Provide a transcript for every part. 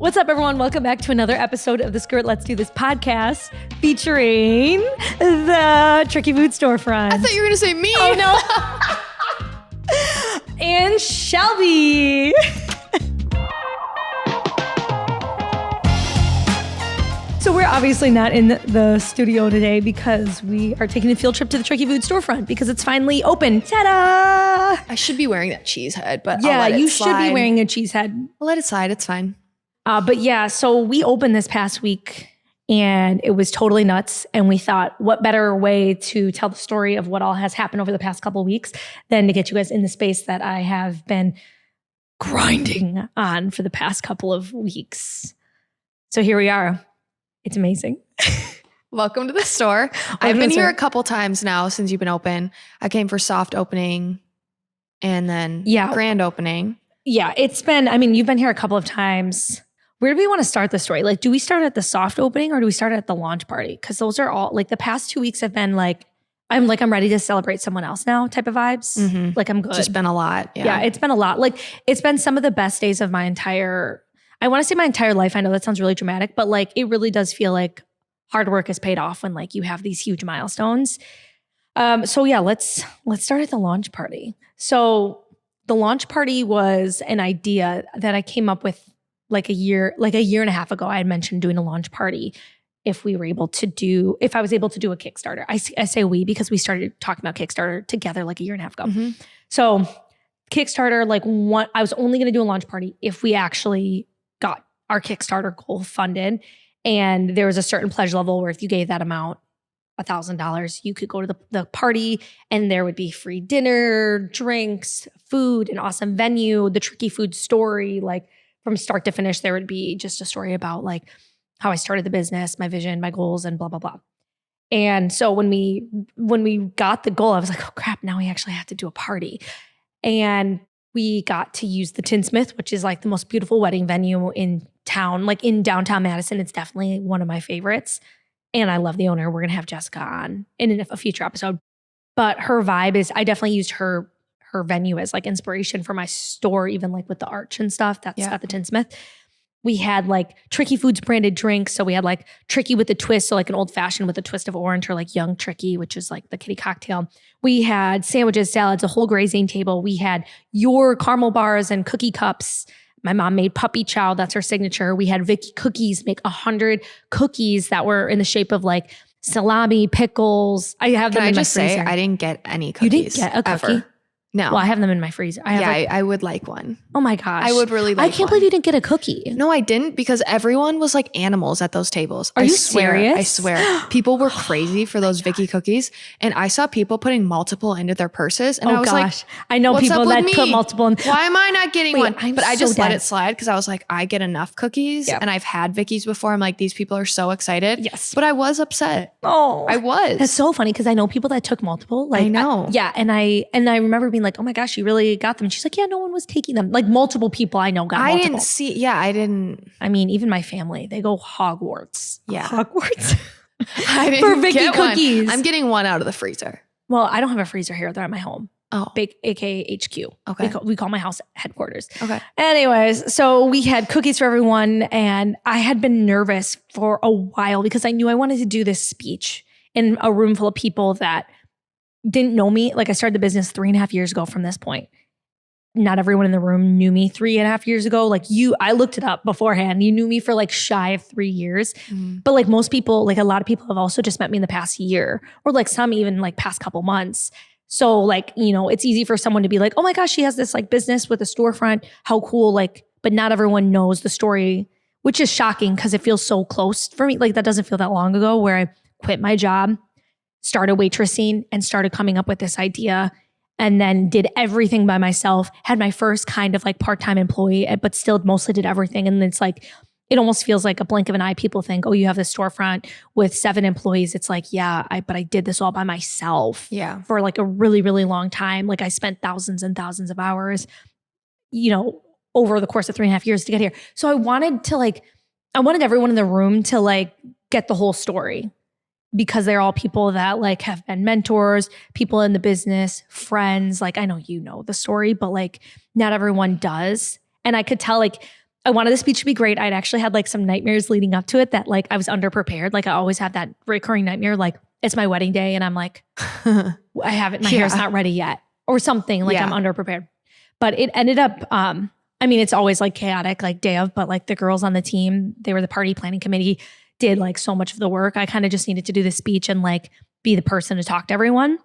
What's up, everyone? Welcome back to another episode of the Skirt Let's Do This podcast featuring the Tricky Food Storefront. I thought you were going to say me. Oh, no. And Shelby. So we're obviously not in the studio today because we are taking a field trip to the Tricky Food Storefront because it's finally open. Ta-da! I should be wearing that cheese head, but Yeah, I'll let it you slide. should be wearing a cheese head. I'll let it slide. It's fine. But yeah, so we opened this past week and it was totally nuts. And we thought, what better way to tell the story of what all has happened over the past couple of weeks than to get you guys in the space that I have been grinding on for the past couple of weeks. So here we are. It's amazing. Welcome to the store. I've been here a couple times now since you've been open. I came for soft opening and then grand opening. Yeah, it's been, I mean, you've been here a couple of times. Where do we want to start the story? Like, do we start at the soft opening or do we start at the launch party? Because those are all, like, the past 2 weeks have been like, I'm ready to celebrate someone else now type of vibes. Mm-hmm. Like, I'm good. It's just been a lot. Yeah, it's been a lot. Like, it's been some of the best days of my entire, I want to say my entire life. I know that sounds really dramatic, but like, it really does feel like hard work is paid off when like you have these huge milestones. So yeah, let's start at the launch party. So the launch party was an idea that I came up with like a year and a half ago. I had mentioned doing a launch party if I was able to do a Kickstarter. I say we because we started talking about Kickstarter together like a year and a half ago. Mm-hmm. So Kickstarter, I was only going to do a launch party if we actually got our Kickstarter goal funded. And there was a certain pledge level where if you gave that amount, $1,000, you could go to the party and there would be free dinner, drinks, food, an awesome venue, the Tricky Food story, like from start to finish, there would be just a story about like how I started the business, my vision, my goals, and blah, blah, blah. And so when we got the goal, I was like, oh crap, now we actually have to do a party. And we got to use the Tinsmith, which is like the most beautiful wedding venue in town, like in downtown Madison. It's definitely one of my favorites. And I love the owner. We're going to have Jessica on in a future episode. But her vibe is, I definitely used her venue as like inspiration for my store, even like with the arch and stuff. That's got the Tinsmith. We had like Tricky Foods branded drinks. So we had like Tricky with a twist. So like an old fashioned with a twist of orange, or like Young Tricky, which is like the kitty cocktail. We had sandwiches, salads, a whole grazing table. We had your caramel bars and cookie cups. My mom made puppy chow. That's her signature. We had Vicky cookies, make 100 cookies that were in the shape of like salami, pickles. I have them in my freezer. Can I just say, I didn't get any cookies. You didn't get a cookie? Ever. No. Well, I have them in my freezer. I would like one. Oh my gosh. I would really like one. I can't believe you didn't get a cookie. No, I didn't, because everyone was like animals at those tables. Are you serious? I serious? swear. People were crazy for those Vicky cookies. And I saw people putting multiple into their purses. And I was like, I know what's people up with that me? put multiple in. Why am I not getting one? But I just let it slide because I was like, I get enough cookies. Yep. And I've had Vicky's before. I'm like, these people are so excited. Yes. But I was upset. Oh, I was. That's so funny because I know people that took multiple. Like, I know. And I remember being like, oh my gosh, you really got them. She's like, yeah, no one was taking them. Like multiple people I know got multiple. I didn't. I mean, even my family, they go Hogwarts. Yeah. Hogwarts. I didn't For Vicky get cookies. One. I'm getting one out of the freezer. Well, I don't have a freezer here. They're at my home. Oh. Big, aka HQ. Okay. We call my house headquarters. Okay. Anyways, so we had cookies for everyone, and I had been nervous for a while because I knew I wanted to do this speech in a room full of people that didn't know me. Like, I started the business 3.5 years ago from this point. Not everyone in the room knew me 3.5 years ago. Like I looked it up beforehand. You knew me for like shy of 3 years. But like most people, like a lot of people have also just met me in the past year, or like some even like past couple months. So like, you know, it's easy for someone to be like, oh my gosh, she has this like business with a storefront. How cool. Like, but not everyone knows the story, which is shocking because it feels so close for me. Like that doesn't feel that long ago where I quit my job, started waitressing, and started coming up with this idea. And then did everything by myself, had my first kind of like part-time employee, but still mostly did everything. And it's like, it almost feels like a blink of an eye. People think, oh, you have this storefront with 7 employees. It's like, yeah, but I did this all by myself for like a really, really long time. Like I spent thousands and thousands of hours, you know, over the course of 3.5 years to get here. So I wanted everyone in the room to like get the whole story. Because they're all people that like have been mentors, people in the business, friends. Like I know you know the story, but like not everyone does. And I could tell like I wanted the speech to be great. I'd actually had like some nightmares leading up to it that like I was underprepared. Like I always have that recurring nightmare, like it's my wedding day and I'm like, I haven't, my hair's not ready yet or something, like I'm underprepared. But it ended up, I mean, it's always like chaotic, like day of, but like the girls on the team, they were the party planning committee, did like so much of the work. I kind of just needed to do the speech and like be the person to talk to everyone.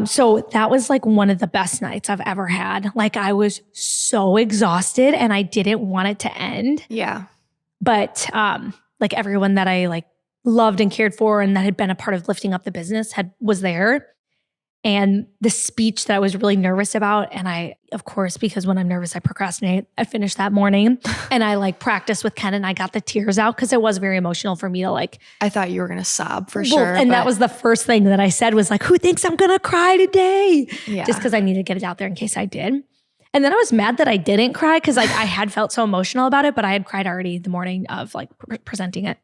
So that was like one of the best nights I've ever had. Like I was so exhausted and I didn't want it to end. Yeah. But like everyone that I like loved and cared for and that had been a part of lifting up the business was there. And the speech that I was really nervous about, and I, of course, because when I'm nervous, I procrastinate. I finished that morning and I like practiced with Ken and I got the tears out because it was very emotional for me to like. I thought you were going to sob for sure. And that was the first thing that I said was like, who thinks I'm going to cry today? Yeah. Just because I needed to get it out there in case I did. And then I was mad that I didn't cry because like I had felt so emotional about it, but I had cried already the morning of like presenting it.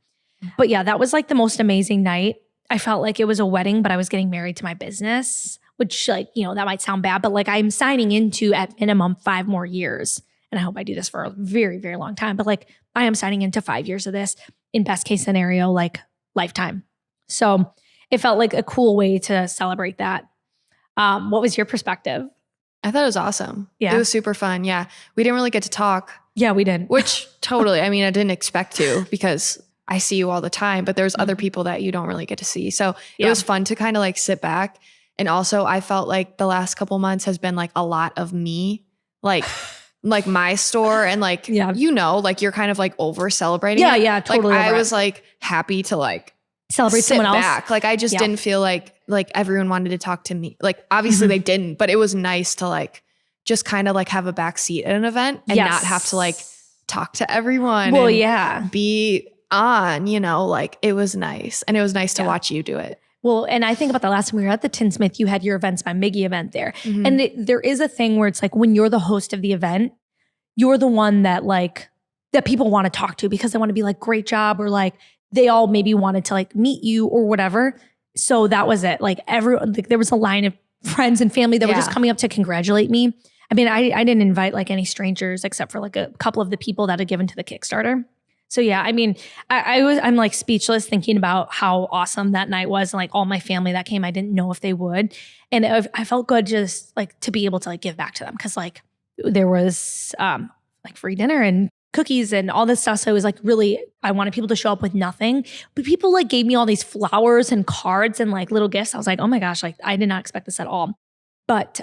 But yeah, that was like the most amazing night. I felt like it was a wedding, but I was getting married to my business, which like, you know, that might sound bad, but like I'm signing into at minimum 5 more years. And I hope I do this for a very, very long time. But like I am signing into 5 years of this in best case scenario, like lifetime. So it felt like a cool way to celebrate that. What was your perspective? I thought it was awesome. Yeah. It was super fun. Yeah. We didn't really get to talk. Yeah, we did. Which totally, I mean, I didn't expect to because I see you all the time, but there's other people that you don't really get to see. So it was fun to kind of like sit back. And also I felt like the last couple months has been like a lot of me, like my store and like, you know, like you're kind of like over celebrating. Yeah. Yeah. Totally. Like I was like happy to like celebrate someone else. Back. Like I just didn't feel like everyone wanted to talk to me. Like obviously they didn't, but it was nice to like just kind of like have a back seat at an event and not have to like talk to everyone. Well, and be on, you know, like it was nice. And it was nice to watch you do it. Well, and I think about the last time we were at the Tinsmith, you had your Events by Miggy event there. And there is a thing where it's like when you're the host of the event, you're the one that like, that people want to talk to because they want to be like, great job, or like they all maybe wanted to like meet you or whatever. So that was it. Like everyone, like there was a line of friends and family that were just coming up to congratulate me. I mean, I didn't invite like any strangers except for like a couple of the people that had given to the Kickstarter. So yeah, I mean, I'm like speechless thinking about how awesome that night was. And like all my family that came, I didn't know if they would. And I felt good just like to be able to like give back to them. Cause like there was like free dinner and cookies and all this stuff. So it was like really, I wanted people to show up with nothing, but people like gave me all these flowers and cards and like little gifts. I was like, oh my gosh, like I did not expect this at all. But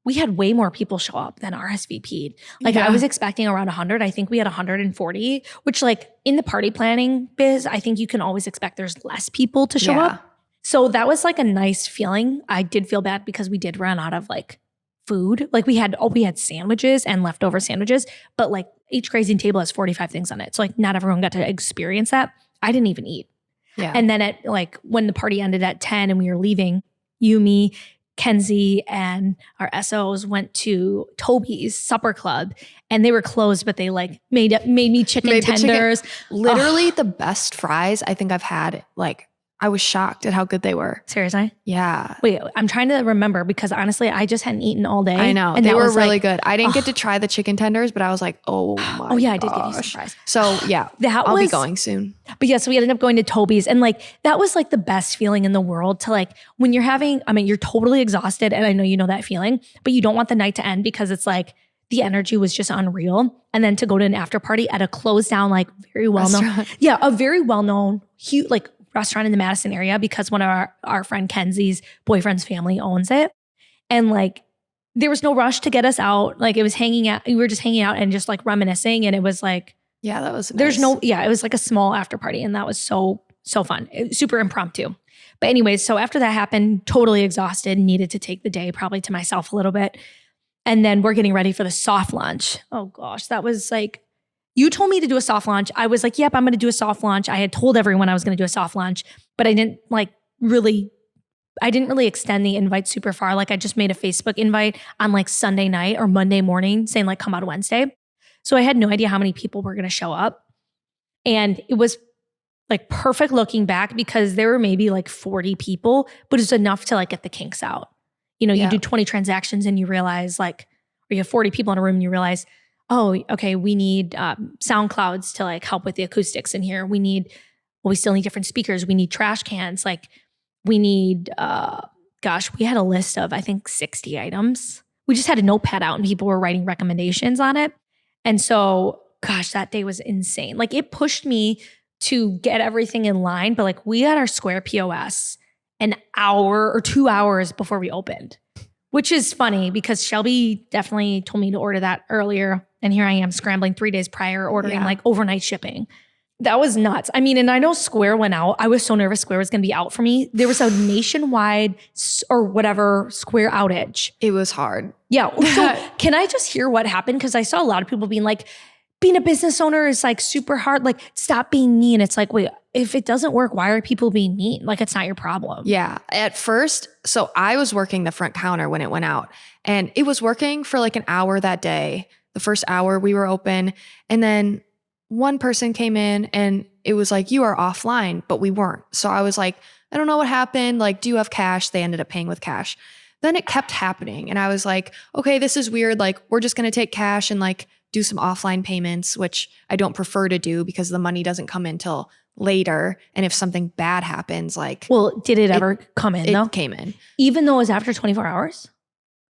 we had way more people show up than RSVP'd. Like I was expecting around 100. I think we had 140, which like in the party planning biz, I think you can always expect there's less people to show up. So that was like a nice feeling. I did feel bad because we did run out of like food. Like we had sandwiches and leftover sandwiches, but like each grazing table has 45 things on it. So like not everyone got to experience that. I didn't even eat. Yeah. And then at like when the party ended at 10 and we were leaving, you, me, Kenzie and our SOs went to Toby's Supper Club and they were closed, but they like made me chicken tenders. Literally the best fries I think I've had. Like I was shocked at how good they were. Seriously? Yeah. Wait, I'm trying to remember because honestly, I just hadn't eaten all day. I know. And they were really good. I didn't get to try the chicken tenders, but I was like, oh my Oh yeah, I did give you some fries. So yeah, I'll be going soon. But yeah, so we ended up going to Toby's and like, that was like the best feeling in the world to like, when you're having, I mean, you're totally exhausted and I know you know that feeling, but you don't want the night to end because it's like, the energy was just unreal. And then to go to an after party at a closed down, like very well-known. Yeah, a very well-known, huge, like restaurant in the Madison area because one of our friend Kenzie's boyfriend's family owns it. And like, there was no rush to get us out. Like it was we were just hanging out and just like reminiscing. And it was like, yeah, that was nice. It was like a small after party. And that was so fun. It was super impromptu. But anyways, so after that happened, totally exhausted, needed to take the day probably to myself a little bit. And then we're getting ready for the soft launch. Oh gosh, that was like, you told me to do a soft launch. I was like, yep, I'm going to do a soft launch. I had told everyone I was going to do a soft launch, but I didn't really extend the invite super far. Like I just made a Facebook invite on like Sunday night or Monday morning saying like, come out Wednesday. So I had no idea how many people were going to show up. And it was like perfect looking back because there were maybe like 40 people, but it was enough to like get the kinks out. You know, you do 20 transactions and you realize like, or you have 40 people in a room and you realize, oh, okay, we need sound clouds to like help with the acoustics in here. We still need different speakers. We need trash cans. Like we need, we had a list of, I think 60 items. We just had a notepad out and people were writing recommendations on it. And so, gosh, that day was insane. Like it pushed me to get everything in line, but like we got our Square POS an hour or 2 hours before we opened, which is funny because Shelby definitely told me to order that earlier. And here I am scrambling 3 days prior, ordering like overnight shipping. That was nuts. I mean, and I know Square went out. I was so nervous Square was going to be out for me. There was a nationwide or whatever Square outage. It was hard. Yeah. So can I just hear what happened? Because I saw a lot of people being like, being a business owner is like super hard. Like, stop being mean. It's like, wait, if it doesn't work, why are people being mean? Like, it's not your problem. Yeah. At first, so I was working the front counter when it went out, and it was working for like an hour that day. The first hour we were open, and then one person came in and it was like, you are offline, but we weren't. So I was like, I don't know what happened. Like, do you have cash? They ended up paying with cash. Then it kept happening. And I was like, okay, this is weird. Like, we're just going to take cash and like do some offline payments, which I don't prefer to do because the money doesn't come in till later. And if something bad happens, like, well, did it ever come in though? It came in. Even though it was after 24 hours?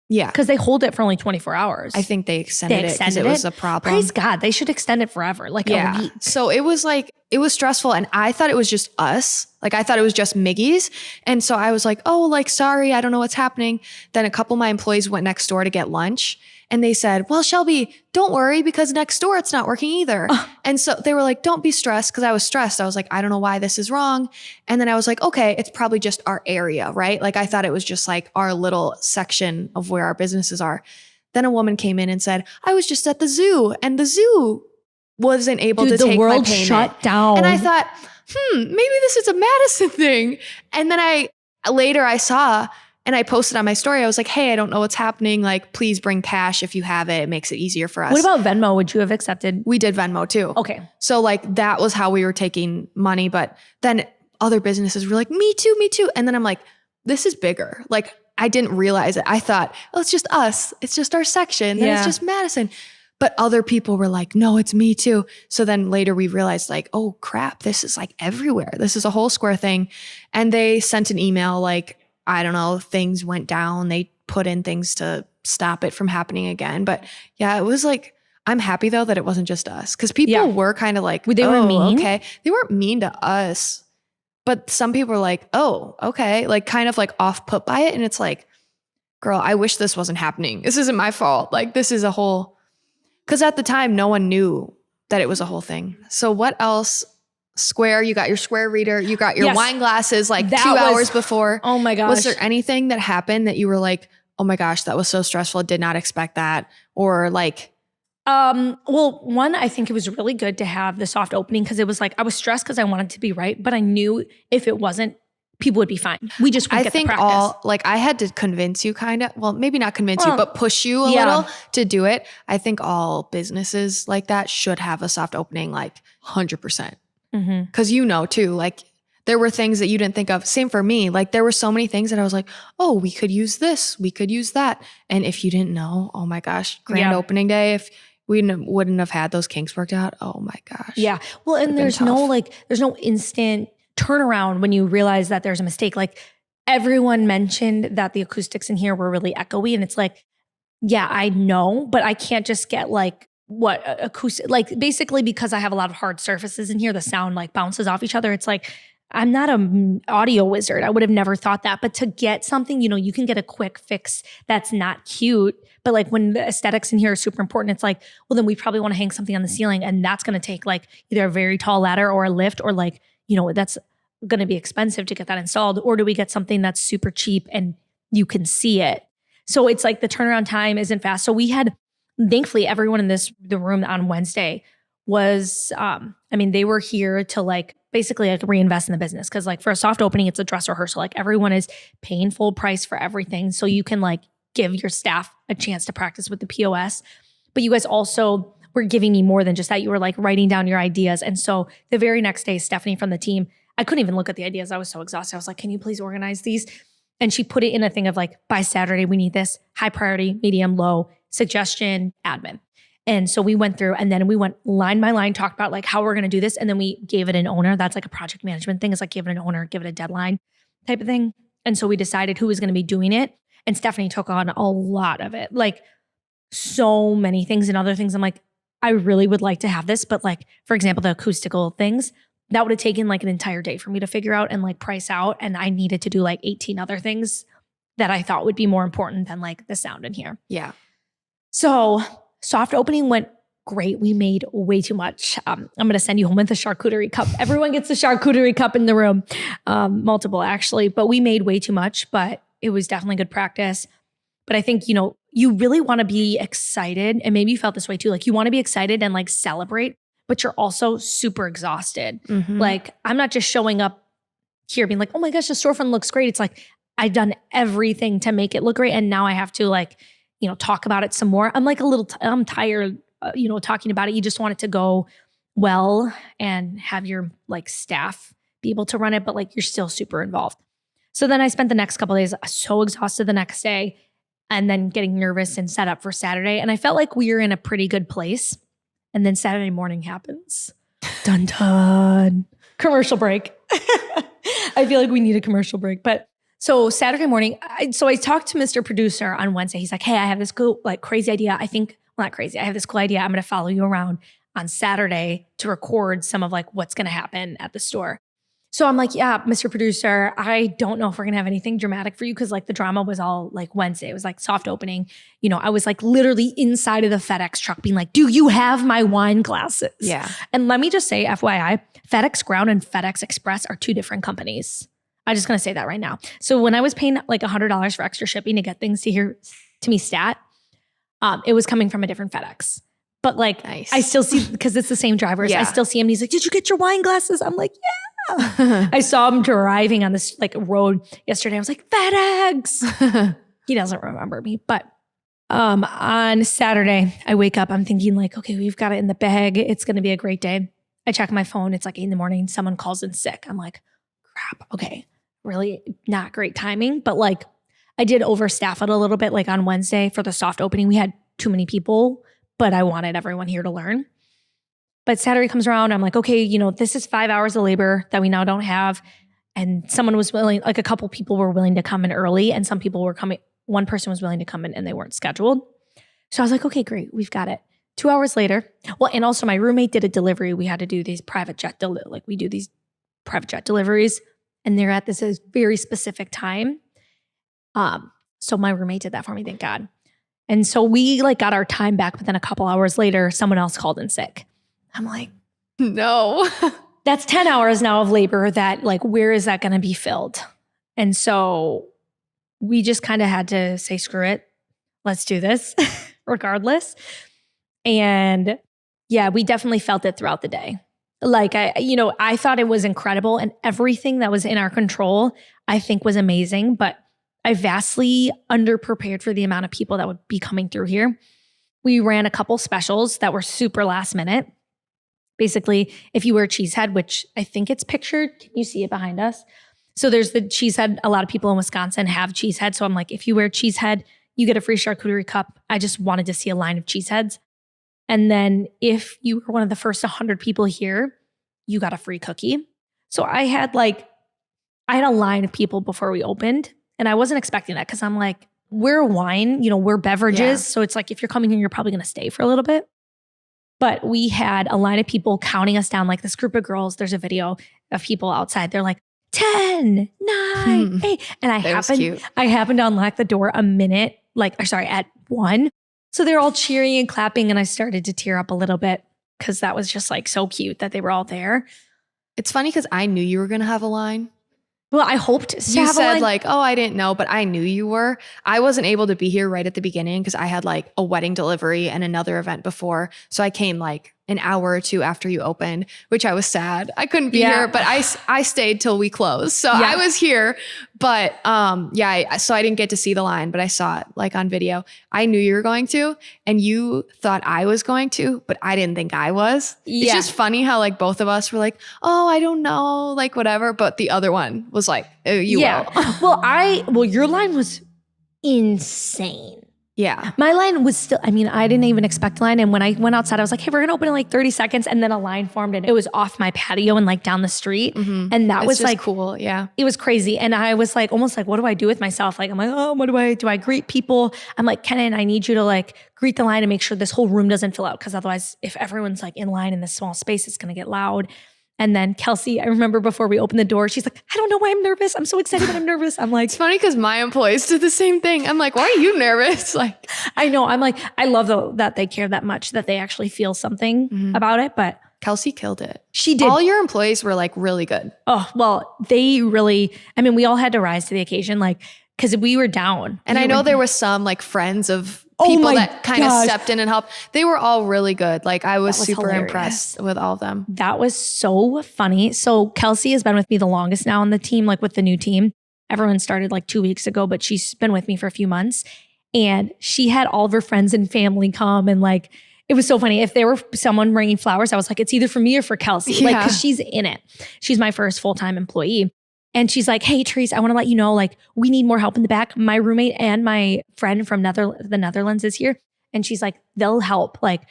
Yeah. Because they hold it for only 24 hours. I think they extended it because it was a problem. Praise God. They should extend it forever, like a week. So it was like, it was stressful. And I thought it was just us. Like I thought it was just Miggy's. And so I was like, oh, like, sorry, I don't know what's happening. Then a couple of my employees went next door to get lunch. And they said, well, Shelby, don't worry because next door it's not working either. And so they were like, don't be stressed, because I was stressed. I was like, I don't know why this is wrong. And then I was like, okay, it's probably just our area, right? Like I thought it was just like our little section of where our businesses are. Then a woman came in and said, I was just at the zoo and the zoo wasn't able to take my payment. The world shut down. And I thought, maybe this is a Madison thing. And then I saw, and I posted on my story, I was like, hey, I don't know what's happening. Like, please bring cash if you have it. It makes it easier for us. What about Venmo? Would you have accepted? We did Venmo too. Okay. So like that was how we were taking money. But then other businesses were like, me too, me too. And then I'm like, this is bigger. Like I didn't realize it. I thought, oh, it's just us. It's just our section. Then it's just Madison. But other people were like, no, it's me too. So then later we realized like, oh crap, this is like everywhere. This is a whole Square thing. And they sent an email like, I don't know, things went down. They put in things to stop it from happening again. But yeah, it was like, I'm happy though that it wasn't just us, because people were kind of like, they were mean. Okay. They weren't mean to us, but some people were like, oh, okay. Like kind of like off put by it. And it's like, girl, I wish this wasn't happening. This isn't my fault. Like this is a whole, because at the time, no one knew that it was a whole thing. So what else? Square, you got your Square reader, you got your wine glasses like 2 hours before. Oh my gosh. Was there anything that happened that you were like, oh my gosh, that was so stressful, did not expect that? Or like, well, one, I think it was really good to have the soft opening because it was like, I was stressed because I wanted to be right, but I knew if it wasn't, people would be fine. We just wouldn't get the practice. I had to convince you kind of, well, maybe not convince you, but push you a little to do it. I think all businesses like that should have a soft opening, like 100%. Because too, like there were things that you didn't think of. Same for me. Like there were so many things that I was like, oh, we could use this. We could use that. And if you didn't know, oh my gosh, grand opening day, if we wouldn't have had those kinks worked out, oh my gosh. Yeah. Well, and there's no instant turnaround when you realize that there's a mistake. Like everyone mentioned that the acoustics in here were really echoey. And it's like, yeah, I know, but I can't just get like, what acoustic, like basically because I have a lot of hard surfaces in here, the sound like bounces off each other. It's like, I'm not an audio wizard. I would have never thought that. But to get something, you can get a quick fix that's not cute. But like when the aesthetics in here are super important, it's like, well, then we probably want to hang something on the ceiling. And that's going to take like either a very tall ladder or a lift, or like, that's going to be expensive to get that installed. Or do we get something that's super cheap and you can see it? So it's like the turnaround time isn't fast. So we had, thankfully, everyone in the room on Wednesday was, they were here to like basically like reinvest in the business. Cause like for a soft opening, it's a dress rehearsal. Like everyone is paying full price for everything. So you can like give your staff a chance to practice with the POS. But you guys also were giving me more than just that. You were like writing down your ideas. And so the very next day, Stephanie from the team, I couldn't even look at the ideas. I was so exhausted. I was like, can you please organize these? And she put it in a thing of like, by Saturday, we need this, high priority, medium, low, suggestion, admin. And so we went through and then we went line by line, talked about like how we're going to do this. And then we gave it an owner. That's like a project management thing. It's like give it an owner, give it a deadline type of thing. And so we decided who was going to be doing it. And Stephanie took on a lot of it, like so many things and other things. I'm like, I really would like to have this. But like, for example, the acoustical things, that would have taken like an entire day for me to figure out and like price out. And I needed to do like 18 other things that I thought would be more important than like the sound in here. Yeah. So soft opening went great. We made way too much. I'm going to send you home with a charcuterie cup. Everyone gets a charcuterie cup in the room. Multiple actually, but we made way too much, but it was definitely good practice. But I think, you really want to be excited, and maybe you felt this way too. Like you want to be excited and like celebrate, but you're also super exhausted. Mm-hmm. Like I'm not just showing up here being like, oh my gosh, the storefront looks great. It's like, I've done everything to make it look great. And now I have to like, talk about it some more. I'm like I'm tired, talking about it. You just want it to go well and have your like staff be able to run it, but like you're still super involved. So then I spent the next couple of days so exhausted the next day and then getting nervous and set up for Saturday. And I felt like we were in a pretty good place. And then Saturday morning happens. Dun dun. Commercial break. I feel like we need a commercial break. But so Saturday morning, I talked to Mr. Producer on Wednesday. He's like, hey, I have this cool, like crazy idea. I have this cool idea. I'm going to follow you around on Saturday to record some of like what's going to happen at the store. So I'm like, yeah, Mr. Producer, I don't know if we're going to have anything dramatic for you. Cause like the drama was all like Wednesday. It was like soft opening. I was like literally inside of the FedEx truck being like, do you have my wine glasses? Yeah. And let me just say, FYI, FedEx Ground and FedEx Express are two different companies. I'm just going to say that right now. So when I was paying like $100 for extra shipping to get things to me stat, it was coming from a different FedEx. But like, nice. I still see, because it's the same drivers. Yeah. I still see him. And he's like, did you get your wine glasses? I'm like, yeah. I saw him driving on this like road yesterday. I was like, FedEx. He doesn't remember me. But on Saturday, I wake up. I'm thinking like, okay, we've got it in the bag. It's going to be a great day. I check my phone. It's like 8 a.m. Someone calls in sick. I'm like, crap. Okay. Really not great timing. But like I did overstaff it a little bit. Like on Wednesday for the soft opening, we had too many people, but I wanted everyone here to learn. But Saturday comes around, I'm like, okay, this is 5 hours of labor that we now don't have. And someone was willing, like a couple people were willing to come in early and some people were coming, one person was willing to come in and they weren't scheduled. So I was like, okay, great, we've got it. 2 hours later, well, and also my roommate did a delivery. We had to do these private jet, we do these private jet deliveries and they're at this very specific time. So my roommate did that for me, thank God. And so we like got our time back, but then a couple hours later, someone else called in sick. I'm like, no, that's 10 hours now of labor that like, where is that going to be filled? And so we just kind of had to say, screw it. Let's do this regardless. And yeah, we definitely felt it throughout the day. Like I thought it was incredible and everything that was in our control, I think was amazing, but I vastly underprepared for the amount of people that would be coming through here. We ran a couple specials that were super last minute. Basically, if you wear cheesehead, which I think it's pictured, can you see it behind us? So there's the cheesehead. A lot of people in Wisconsin have cheesehead. So I'm like, if you wear cheesehead, you get a free charcuterie cup. I just wanted to see a line of cheeseheads. And then if you were one of the first 100 people here, you got a free cookie. So I had a line of people before we opened and I wasn't expecting that because I'm like, we're wine, we're beverages. Yeah. So it's like, if you're coming here, you're probably going to stay for a little bit. But we had a line of people counting us down, like this group of girls. There's a video of people outside. They're like 10, 9, 8. And I happened to unlock the door at 1. So they're all cheering and clapping. And I started to tear up a little bit because that was just like so cute that they were all there. It's funny because I knew you were going to have a line. Well, I hoped to you said like, oh, I didn't know, but I knew you were. I wasn't able to be here right at the beginning because I had like a wedding delivery and another event before. So I came like an hour or two after you opened, which I was sad. I couldn't be here, but I stayed till we closed. So I was here, but so I didn't get to see the line, but I saw it like on video. I knew you were going to, and you thought I was going to, but I didn't think I was. It's just funny how like both of us were like, oh, I don't know, like whatever. But the other one was like, oh, you will. Well, your line was insane. Yeah. My line was still, I mean, I didn't even expect a line. And when I went outside, I was like, hey, we're going to open in like 30 seconds. And then a line formed and it was off my patio and like down the street. Mm-hmm. And that It's was just like, cool. Yeah. it was crazy. And I was like, almost like, what do I do with myself? Like, I'm like, oh, what do I greet people? I'm like, Kenan, I need you to like greet the line and make sure this whole room doesn't fill out. Cause otherwise if everyone's like in line in this small space, it's going to get loud. And then Kelsey, I remember before we opened the door, she's like, I don't know why I'm nervous. I'm so excited, but I'm nervous. I'm like, it's funny because my employees did the same thing. I'm like, why are you nervous? Like, I know. I'm like, I love that they care that much, that they actually feel something about it. But Kelsey killed it. She did. All your employees were like really good. Oh, well, they really, I mean, we all had to rise to the occasion, like, because we were down. And I know there was some like friends of Oh people my that kind of gosh. stepped in and helped. They were all really good. Like I was That was super hilarious. impressed with all of them. That was so funny. So Kelsey has been with me the longest now on the team, like with the new team. Everyone started like 2 weeks ago, but she's been with me for a few months. And she had all of her friends and family come and like, it was so funny. If there were someone bringing flowers, I was like, it's either for me or for Kelsey. Yeah. Like, cause she's in it. She's my first full-time employee. And she's like, hey, Therese, I want to let you know, like, we need more help in the back. My roommate and my friend from the Netherlands is here. And she's like, they'll help. Like,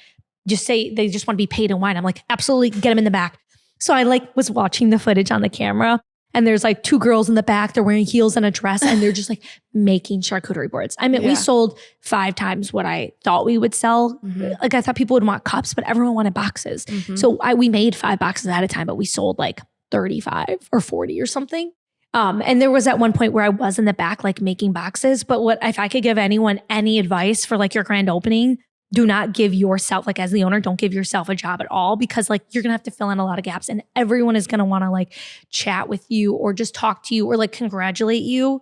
just say they just want to be paid in wine. I'm like, absolutely, get them in the back. So I like was watching the footage on the camera and there's like 2 girls in the back. They're wearing heels and a dress and they're just like making charcuterie boards. I mean, we sold 5 times what I thought we would sell. Like I thought people would want cups, but everyone wanted boxes. So we made 5 boxes at a time, but we sold like 35 or 40 or something. And there was at one point where I was in the back, like making boxes. But what if I could give anyone any advice for like your grand opening, do not give yourself, like as the owner, don't give yourself a job at all, because like you're going to have to fill in a lot of gaps and everyone is going to want to like chat with you or just talk to you or like congratulate you.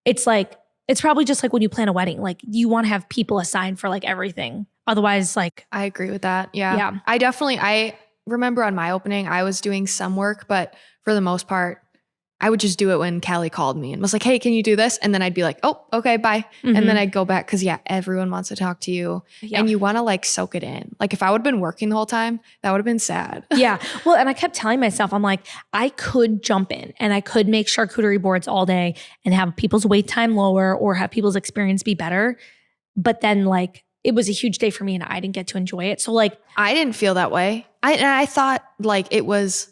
It's like, it's probably just like when you plan a wedding, like you want to have people assigned for like everything. Otherwise, like. I agree with that. Yeah. I remember on my opening, I was doing some work, but for the most part, I would just do it when Callie called me and was like, hey, can you do this? And then I'd be like, oh, okay, bye. And then I'd go back because everyone wants to talk to you and you want to like soak it in. Like if I would have been working the whole time, that would have been sad. Yeah. Well, and I kept telling myself, I'm like, I could jump in and I could make charcuterie boards all day and have people's wait time lower or have people's experience be better. But then like, it was a huge day for me and I didn't get to enjoy it. So like, I didn't feel that way. I thought like it was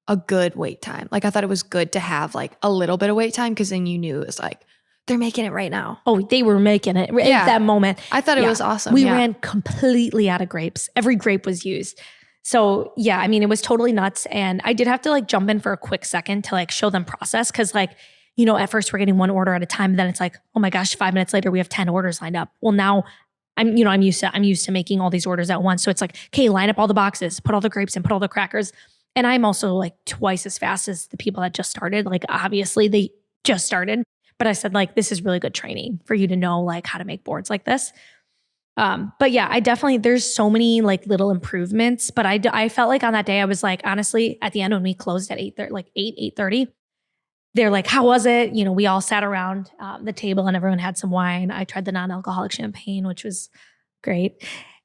a good wait time. Like I thought it was good to have like a little bit of wait time because then you knew it was like, they're making it right now. Oh, they were making it at that moment. I thought it was awesome. We ran completely out of grapes. Every grape was used. So yeah, I mean, it was totally nuts. And I did have to like jump in for a quick second to like show them process. Cause like, you know, at first we're getting 1 order at a time. Then it's like, oh my gosh, 5 minutes later, we have 10 orders lined up. Well, now I'm used to making all these orders at once. So it's like, okay, line up all the boxes, put all the grapes in, put all the crackers. And I'm also like twice as fast as the people that just started. Like obviously they just started, but I said like, this is really good training for you to know like how to make boards like this. But yeah, there's so many like little improvements, but I felt like on that day, I was like, honestly, at the end when we closed at 8:30, they're like, how was it? You know, we all sat around the table and everyone had some wine. I tried the non-alcoholic champagne, which was great.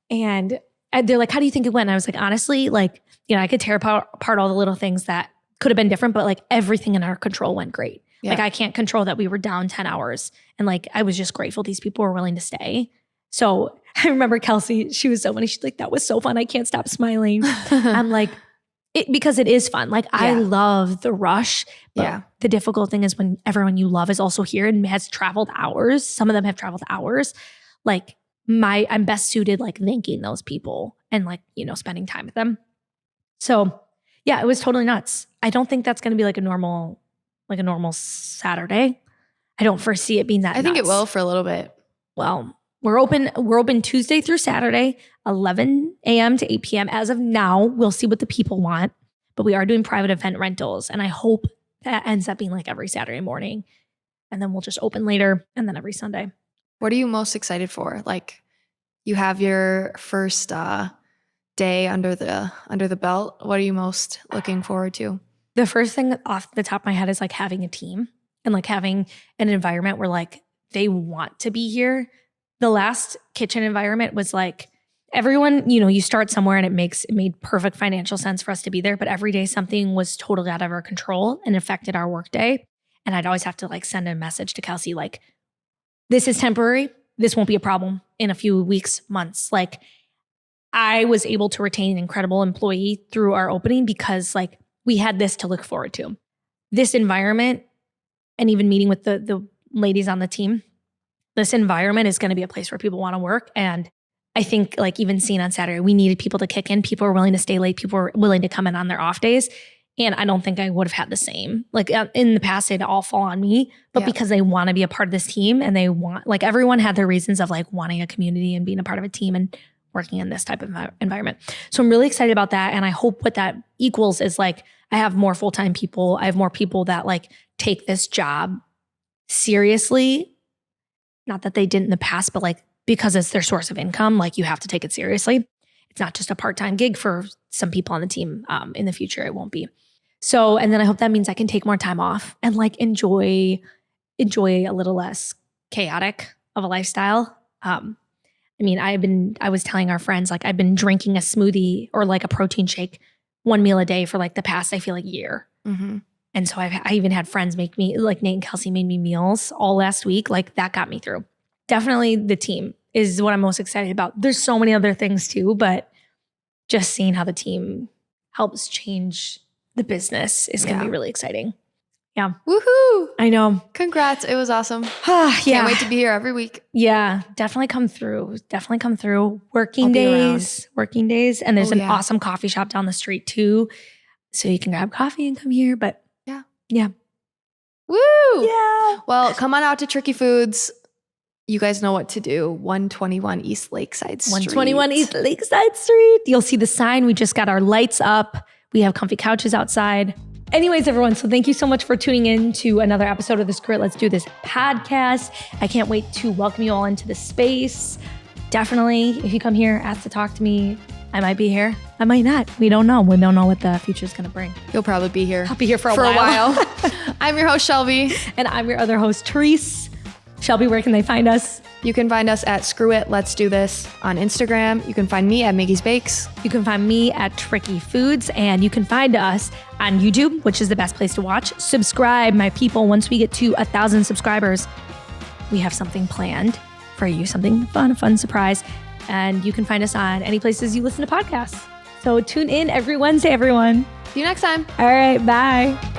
And they're like, how do you think it went? And I was like, honestly, like, you know, I could tear apart all the little things that could have been different, but like everything in our control went great. Yeah. Like I can't control that we were down 10 hours. And like, I was just grateful these people were willing to stay. So I remember Kelsey, she was so funny. She's like, that was so fun. I can't stop smiling. I'm like, because it is fun. Like I love the rush. But the difficult thing is when everyone you love is also here and has traveled hours. Some of them have traveled hours. Like I'm best suited like thanking those people and like, you know, spending time with them. So yeah, it was totally nuts. I don't think that's going to be like a normal Saturday. I don't foresee it being that I think nuts. it will for a little bit. Well, we're open Tuesday through Saturday, 11 a.m. to 8 p.m. As of now, we'll see what the people want, but we are doing private event rentals. And I hope that ends up being like every Saturday morning. And then we'll just open later and then every Sunday. What are you most excited for? Like you have your first day under the belt. What are you most looking forward to? The first thing off the top of my head is like having a team and like having an environment where like they want to be here. The last kitchen environment was like everyone, you know, you start somewhere and it made perfect financial sense for us to be there. But every day something was totally out of our control and affected our work day. And I'd always have to like send a message to Kelsey, like, this is temporary. this won't be a problem in a few weeks, months. Like I was able to retain an incredible employee through our opening because like we had this to look forward to. This environment, and even meeting with the ladies on the team, this environment is going to be a place where people want to work. And I think like even seeing on Saturday, we needed people to kick in. People were willing to stay late. People were willing to come in on their off days. And I don't think I would have had the same. Like in the past, it'd all fall on me, but because they want to be a part of this team and they want, like everyone had their reasons of like wanting a community and being a part of a team and working in this type of environment. So I'm really excited about that. And I hope what that equals is like, I have more full-time people. I have more people that like take this job seriously. Not that they didn't in the past, but like, because it's their source of income, like you have to take it seriously. It's not just a part-time gig for some people on the team. In the future, it won't be. So, and then I hope that means I can take more time off and like enjoy a little less chaotic of a lifestyle. I mean, I was telling our friends, like I've been drinking a smoothie or like a protein shake one meal a day for like the past, I feel like year. Mm-hmm. And so I even had friends make me, like Nate and Kelsey made me meals all last week. Like that got me through. Definitely the team is what I'm most excited about. There's so many other things too, but just seeing how the team helps change the business is going to be really exciting. Yeah. Woohoo. I know. Congrats. It was awesome. Yeah. Can't wait to be here every week. Yeah. Definitely come through. Working days. And there's an awesome coffee shop down the street too. So you can grab coffee and come here. But yeah. Woo. Yeah. Well, come on out to Tricky Foods. You guys know what to do. 121 East Lakeside Street. 121 East Lakeside Street. You'll see the sign. We just got our lights up. We have comfy couches outside. Anyways, everyone, so thank you so much for tuning in to another episode of the Screw It, Let's Do This podcast. I can't wait to welcome you all into the space. Definitely, if you come here, ask to talk to me. I might be here. I might not. We don't know. We don't know what the future is going to bring. You'll probably be here. I'll be here for a while. I'm your host, Shelby. And I'm your other host, Therese. Shelby, where can they find us? You can find us at Screw It, Let's Do This on Instagram. You can find me at Miggy's Bakes. You can find me at Tricky Foods, and you can find us on YouTube, which is the best place to watch. Subscribe, my people. Once we get to 1,000 subscribers, we have something planned for you, something fun, a fun surprise. And you can find us on any places you listen to podcasts. So tune in every Wednesday, everyone. See you next time. All right, bye.